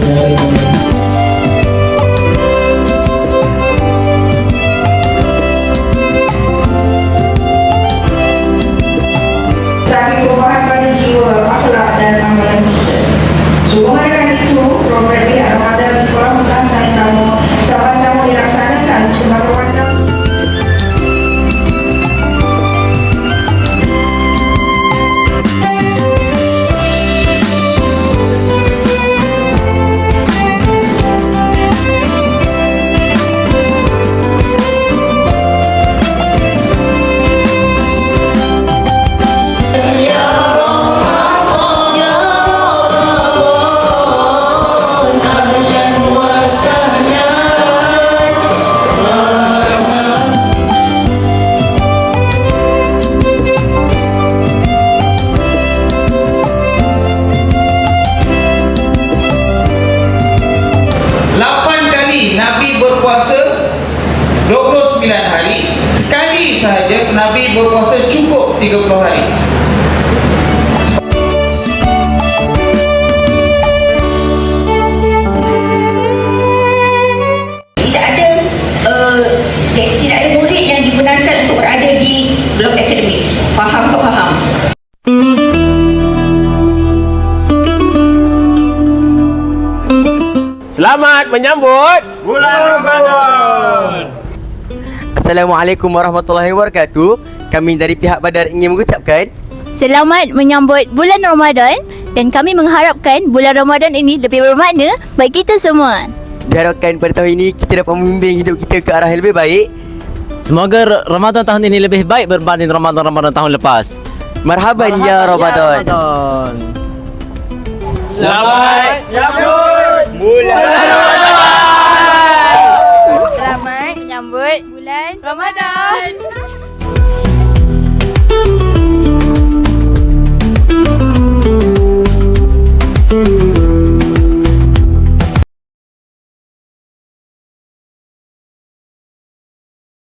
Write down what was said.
Tapi perubahan pada jiwa, akhlak dan amalan kita. Sehubungan itu, program Biar Ramadan di Sekolah Menengah Sains Selangor Sabang Tamu dilaksanakan sebagai wadah. Nabi berpuasa 29 hari. Sekali sahaja Nabi berpuasa cukup 30 hari. Tidak ada murid yang dibenarkan untuk berada di blok akademik. Faham ke faham? Selamat menyambut bulan Ramadan. Assalamualaikum warahmatullahi wabarakatuh. Kami dari pihak Badar ingin mengucapkan selamat menyambut bulan Ramadan dan kami mengharapkan bulan Ramadan ini lebih bermakna bagi kita semua. diharapkan pada tahun ini kita dapat membimbing hidup kita ke arah yang lebih baik. Semoga Ramadan tahun ini lebih baik berbanding Ramadan tahun lepas. Marhaban ya Ramadan. Selamat menyambut bulan